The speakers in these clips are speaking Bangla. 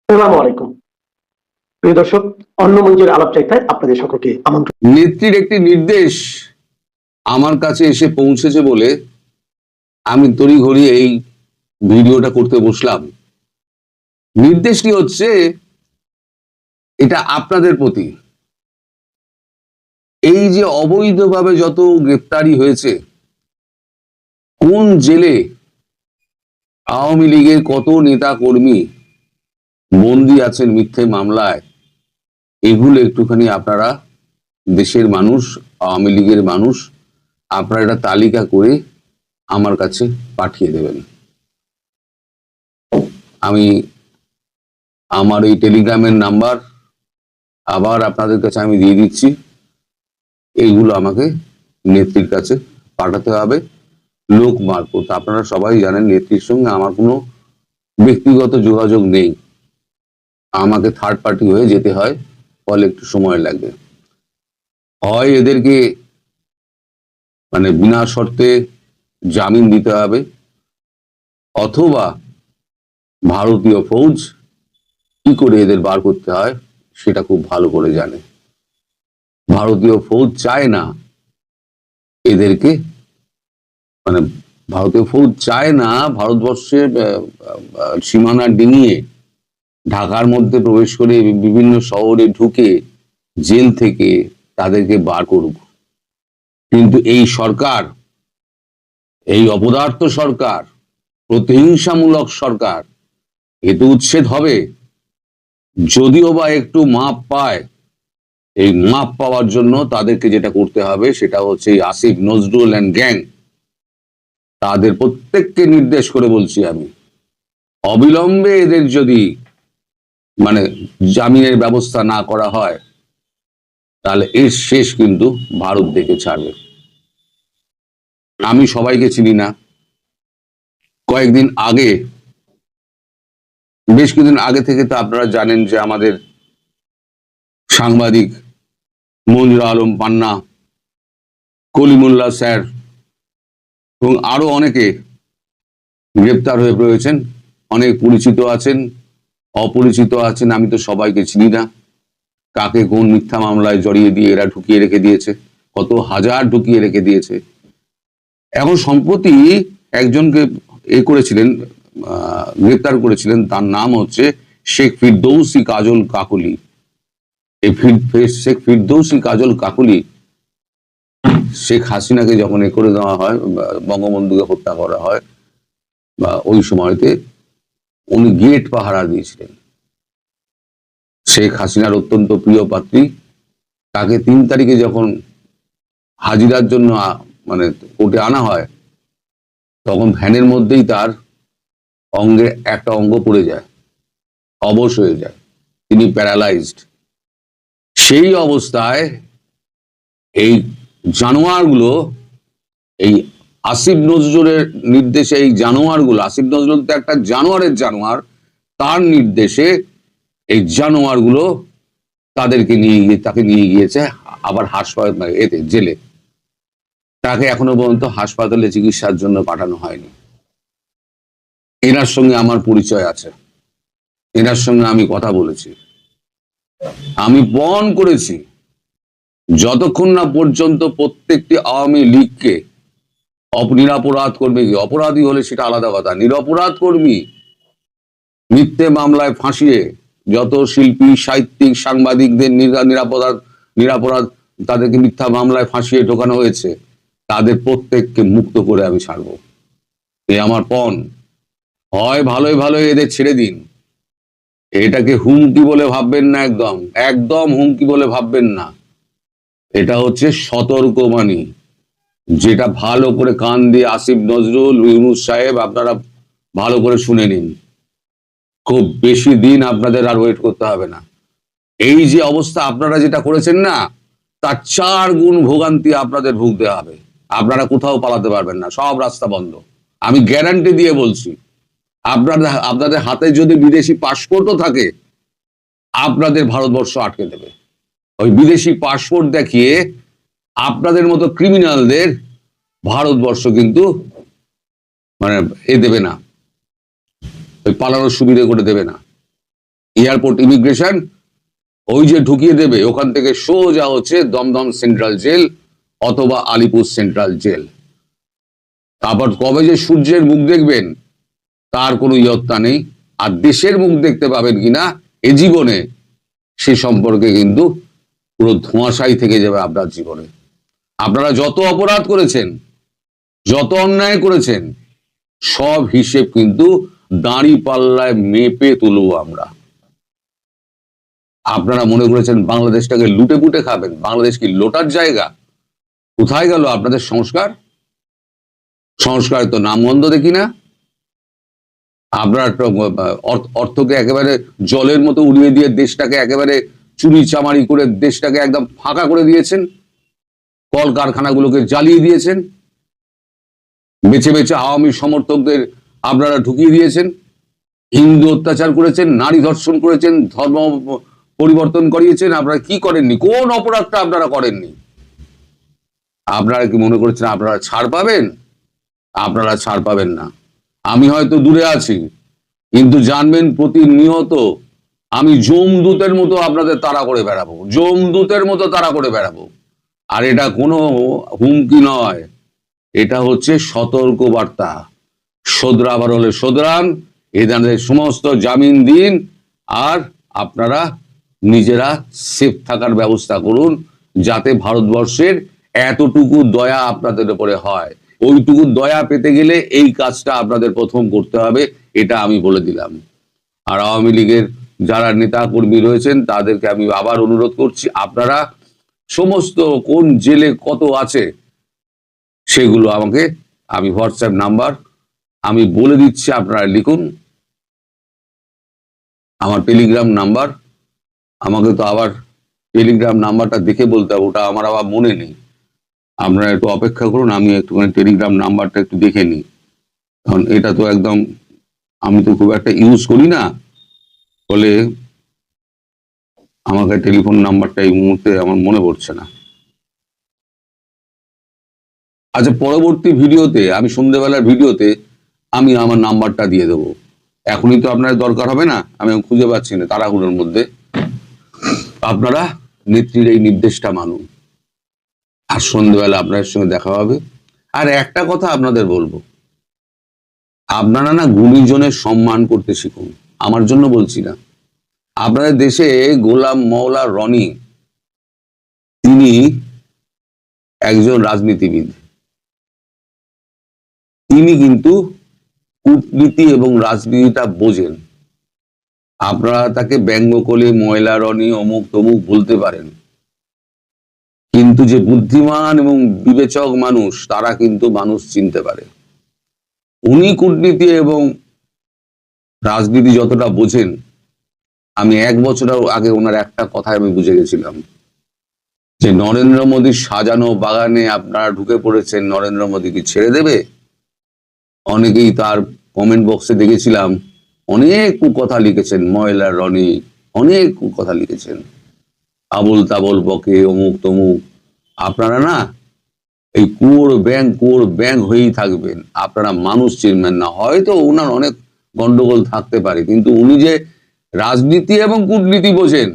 আসসালামু আলাইকুম। প্রিয় দর্শক, অন্য মঞ্চের আলাপচারিতায় আপনাদের সকলকে আমন্ত্রণ। নেত্রীর একটি নির্দেশ আমার কাছে এসে পৌঁছেছে বলে আমি তড়িঘড়ি এই ভিডিওটা করতে বসলাম। নির্দেশটি হচ্ছে, এটা আপনাদের প্রতি। এই যে অবৈধভাবে যত গ্রেপ্তারি হয়েছে, কোন জেলে আওয়ামী লীগের কত নেতা কর্মী বন্দী আছেন মিথ্যে মামলায়, এগুলো একটুখানি আপনারা, দেশের মানুষ, আওয়ামী লীগের মানুষ, আপনারা একটা তালিকা করে আমার কাছে পাঠিয়ে দেবেন। আমি আমার এই টেলিগ্রামের নাম্বার আবার আপনাদের কাছে আমি দিয়ে দিচ্ছি। এইগুলো আমাকে নেত্রীর কাছে পাঠাতে হবে লোক মারফত। আপনারা সবাই জানেন নেত্রীর সঙ্গে আমার কোনো ব্যক্তিগত যোগাযোগ নেই, আমাকে থার্ড পার্টি হয়ে যেতে হয়, ফলে একটু সময় লাগবে। হয় এদেরকে বিনা শর্তে জামিন দিতে হবে, অথবা ভারতীয় ফৌজ কি করে এদের বার করতে হয় সেটা খুব ভালো করে জানে। ভারতীয় ফৌজ চায় না এদেরকে, ভারতীয় ফৌজ চায় না ভারতবর্ষের সীমানা ডিঙিয়ে ঢাকার মধ্যে প্রবেশ করে বিভিন্ন শহরে ঢুকে জেল থেকে তাদেরকে বার করুক। কিন্তু এই সরকার, এই অপদার্থ সরকার, প্রতিহিংসামূলক সরকার, এ তো উচ্ছেদ হবে। যদিও বা একটু মাপ পায়, এই মাপ পাওয়ার জন্য তাদেরকে যেটা করতে হবে সেটা হচ্ছে এই আসিফ নজরুল অ্যান্ড গ্যাং, তাদের প্রত্যেককে নির্দেশ করে বলছি আমি, অবিলম্বে এদের যদি জামিনের ব্যবস্থা না করা হয়, তাহলে এর শেষ কিন্তু ভারত দেখে ছাড়বে। আমি সবাইকে চিনি না। কয়েকদিন আগে, বেশ কিছুদিন আগে থেকে তো আপনারা জানেন যে আমাদের সাংবাদিক মঞ্জুর আলম পান্না, কলিমুল্লাহ স্যার এবং আরো অনেকে গ্রেপ্তার হয়ে রয়েছেন। অনেক পরিচিত আছেন, অপরিচিত আছেন, আমি তো সবাইকে চিনি না। কাকে কোন মিথ্যা মামলায় জড়িয়ে দিয়ে এরা ঢুকিয়ে রেখে দিয়েছে, কত হাজার ঢুকিয়ে রেখে দিয়েছে। এখন সম্প্রতি একজনকে করেছিলেন, গ্রেপ্তার করেছিলেন, তার নাম হচ্ছে শেখ ফিরদৌসী কাজল কাকলি। এই শেখ ফিরদৌসী কাজল কাকলি শেখ হাসিনাকে যখন করে দেওয়া হয়, বঙ্গবন্ধুকে হত্যা করা হয়, বা ওই সময়তে উনি গেট পাহারা দিয়েছিলেন। শেখ হাসিনার অত্যন্ত প্রিয় পাত্রী, তাকে 3 তারিখে যখন হাজিরার জন্য কোর্টে আনা হয়, তখন ভ্যানের মধ্যেই তার অঙ্গে একটা অঙ্গ পড়ে যায়, অবশ হয়ে যায়, তিনি প্যারালাইজড। সেই অবস্থায় এই জানোয়ারগুলো, এই আসিফ নজরুলের নির্দেশে এই জানোয়ারগুলো, আসিফ নজরুল তো একটা জানোয়ারের জানোয়ার, তার নির্দেশে এই জানোয়ারগুলো তাকে নিয়ে গিয়েছে আবার হাসপাতাল, জেলে। তাকে এখনো পর্যন্ত হাসপাতালে চিকিৎসার জন্য পাঠানো হয়নি। এনার সঙ্গে আমার পরিচয় আছে, এনার সঙ্গে আমি কথা বলেছি, আমি পণ করেছি, যতক্ষণ না পর্যন্ত প্রত্যেকটি আওয়ামী লীগকে, নিরপরাধ কর্মী, অপরাধী হলে সেটা আলাদা কথা, নিরপরাধ কর্মী মিথ্যে মামলায় ফাঁসিয়ে যত শিল্পী, সাহিত্যিক, সাংবাদিকদের নিরাপরাধ তাদেরকে মিথ্যা মামলায় ফাঁসিয়ে ঢোকানো হয়েছে, তাদের প্রত্যেককে মুক্ত করে আমি ছাড়বো। এ আমার পণ। হয় ভালোই ভালোই এদের ছেড়ে দিন, এটাকে হুমকি বলে ভাববেন না, একদম একদম হুমকি বলে ভাববেন না। এটা হচ্ছে সতর্কবাণী, যেটা ভালো করে কান দিয়ে আসিফ নজরুল, ইউনূস সাহেব, আপনারা ভালো করে শুনে নিন। খুব বেশি দিন আপনাদের আর ওয়েট করতে হবে না। এই যে অবস্থা আপনারা যেটা করেছেন না, তার 4 গুণ ভোগান্তি আপনাদের ভুগতে হবে। আপনারা কোথাও পালাতে পারবেন না, সব রাস্তা বন্ধ। আমি গ্যারান্টি দিয়ে বলছি, আপনাদের হাতে যদি বিদেশি পাসপোর্টও থাকে, আপনাদের ভারতবর্ষ আটকে দেবে। ওই বিদেশি পাসপোর্ট দেখিয়ে আপনাদের মতো ক্রিমিনালদের ভারতবর্ষ কিন্তু দেবে না, ওই পালানোর সুবিধা করে দেবে না। এয়ারপোর্ট ইমিগ্রেশন, ওই যে ঢুকিয়ে দেবে, ওখান থেকে সোজা হচ্ছে দমদম সেন্ট্রাল জেল অথবা আলিপুর সেন্ট্রাল জেল। তারপর কবে যে সূর্যের মুখ দেখবেন তার কোনো ইয়ত্তা নেই, আর দেশের মুখ দেখতে পাবেন কিনা এ জীবনে সে সম্পর্কে কিন্তু পুরো ধোঁয়াশাই থেকে যাবে আপনার জীবনে। আপনারা যত অপরাধ করেছেন, যত অন্যায় করেছেন, সব হিসেব কিন্তু দাঁড়ি পাল্লায় মেপে তুলব আমরা। আপনারা মনে করেছেন বাংলাদেশটাকে লুটে পুটে খাবেন, বাংলাদেশ কি লোটার জায়গা? কোথায় গেল আপনাদের সংস্কার? সংস্কার তো নামগন্ধ দেখি না। আপনারা অর্থকে একেবারে জলের মতো উড়িয়ে দিয়ে দেশটাকে একেবারে চুরি চামারি করে দেশটাকে একদম ফাঁকা করে দিয়েছেন, কলকারখানাগুলোকে জ্বালিয়ে দিয়েছেন, বেছে বেছে আওয়ামী সমর্থকদের আপনারা ঢুকিয়ে দিয়েছেন, হিন্দু অত্যাচার করেছেন, নারী ধর্ষণ করেছেন, ধর্ম পরিবর্তন করিয়েছেন। আপনারা কি করেননি? কোন অপরাধটা আপনারা করেননি? আপনারা কি মনে করছেন আপনারা ছাড় পাবেন? আপনারা ছাড় পাবেন না। আমি হয়তো দূরে আছি, কিন্তু জানবেন প্রতিনিয়ত আমি যমদূতের মতো আপনাদের তাড়া করে বেড়াবো, যমদূতের মতো তাড়া করে বেড়াবো। আর এটা কোনো হুমকি নয়, এটা হচ্ছে সতর্ক বার্তা। শোধরাবার হলে শোধরান, এদের সমস্ত জামিন দিন, আর আপনারা নিজেরা সেফ থাকার ব্যবস্থা করুন, যাতে ভারতবর্ষের এতটুকু দয়া আপনাদের উপরে হয়। ওইটুকু দয়া পেতে গেলে এই কাজটা আপনাদের প্রথম করতে হবে, এটা আমি বলে দিলাম। আর আওয়ামী লীগের যারা নেতা কর্মী রয়েছেন তাদেরকে আমি আবার অনুরোধ করছি, আপনারা সমস্ত কোন জেলে কত আছে সেগুলো আমাকে, আমি হোয়াটসঅ্যাপ নাম্বার আমি বলে দিচ্ছি, আপনারা লিখুন। আমার টেলিগ্রাম নাম্বার, আমাকে তো আবার টেলিগ্রাম নাম্বারটা দেখে বলতে হবে, ওটা আমার আবার মনে নেই। আপনারা একটু অপেক্ষা করুন, আমি একটুখানি টেলিগ্রাম নাম্বারটা একটু দেখে নিই, কারণ এটা তো একদম আমি তো খুব একটা ইউজ করি না, ফলে আমাকে টেলিফোন নাম্বারটা এই মুহূর্তে আমার মনে পড়ছে না। আচ্ছা, পরবর্তী ভিডিওতে আমি সন্ধ্যেবেলার ভিডিওতে আমি আমার নাম্বারটা দিয়ে দেবো। এখনই তো আপনার দরকার হবে না, আমি খুঁজে পাচ্ছি না তাড়াহুড়োর মধ্যে। আপনারা নেত্রীর এই নির্দেশটা মানুন, আর সন্ধ্যেবেলা আপনাদের সঙ্গে দেখা হবে। আর একটা কথা আপনাদের বলবো, আপনারা না গুণীজনের সম্মান করতে শিখুন। আমার জন্য বলছি না, আপনাদের দেশে গোলাম মওলা রনি, তিনি একজন রাজনীতিবিদ, তিনি কিন্তু কূটনীতি এবং রাজনীতিটা বোঝেন। আপনারা তাকে ব্যঙ্গ করে ময়লা রনি অমুক তমুক বলতে পারেন, কিন্তু যে বুদ্ধিমান এবং বিবেচক মানুষ তারা কিন্তু মানুষ চিনতে পারে। উনি কূটনীতি এবং রাজনীতি যতটা বোঝেন, আমি 1 বছর আগে ওনার একটা কথায় আমি বুঝে গেছিলাম, যে নরেন্দ্র মোদীর সাজানো বাগানে আপনারা ঢুকে পড়েছেন, নরেন্দ্র মোদী কি ছেড়ে দেবে? অনেকেই তার কমেন্ট বক্সে দেখেছিলাম অনেক কথা লিখেছেন, ময়লা রনি অনেক কথা লিখেছেন, আবল তাবল বকে অমুক তমুক। আপনারা না এই কুয়োর ব্যাং হয়েই থাকবেন, আপনারা মানুষ চিনবেন না। হয়তো ওনার অনেক গন্ডগোল থাকতে পারে, কিন্তু উনি যে রাজনীতি এবং কূটনীতি বোঝেন,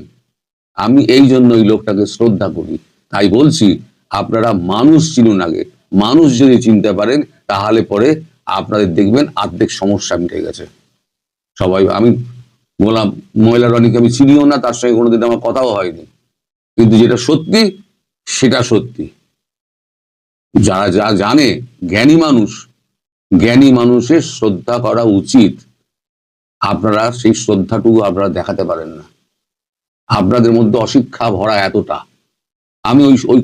আমি এই জন্য ওই লোকটাকে শ্রদ্ধা করি। তাই বলছি, আপনারা মানুষ চিনুন আগে। মানুষ যদি চিনতে পারেন তাহলে পরে আপনাদের দেখবেন অর্ধেক সমস্যা মিটে গেছে। সবাই, আমি বললাম ময়লা রনিকে আমি চিনিও না, তার সঙ্গে কোনোদিন আমার কথাও হয়নি, কিন্তু যেটা সত্যি সেটা সত্যি। যারা যা জানে, জ্ঞানী মানুষের শ্রদ্ধা করা উচিত। আপনারা সেই শ্রদ্ধাটুকু আপনারা দেখাতে পারেন না, আপনাদের মধ্যে অশিক্ষা ভরা এতটা। আমি ওই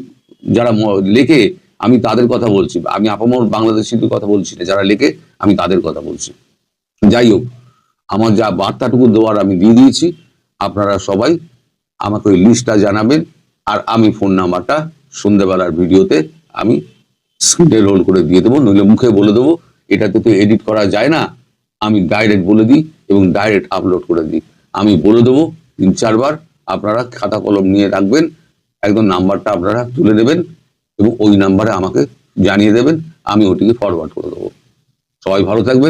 যারা লেখে আমি তাদের কথা বলছি, আমি আপামর বাংলাদেশিদের কথা বলছি না, যারা লেখে আমি তাদের কথা বলছি। যাই হোক, আমার যা বার্তাটুকু দেওয়ার আমি দিয়ে দিয়েছি। আপনারা সবাই আমাকে ওই লিস্টটা জানাবেন, আর আমি ফোন নাম্বারটা সন্ধ্যেবেলার ভিডিওতে আমি স্ক্রিনে রোল করে দিয়ে দেবো, নইলে মুখে বলে দেবো। এটাতে তো এডিট করা যায় না, আমি ডাইরেক্ট বলে দিই এবং ডাইরেক্ট আপলোড করে দিই। আমি বলে দেবো 3-4 বার, আপনারা খাতা কলম নিয়ে রাখবেন, একদম নাম্বারটা আপনারা তুলে নেবেন এবং ওই নাম্বারে আমাকে জানিয়ে দেবেন, আমি ওটিকে ফরওয়ার্ড করে দেবো। সবাই ভালো থাকবেন।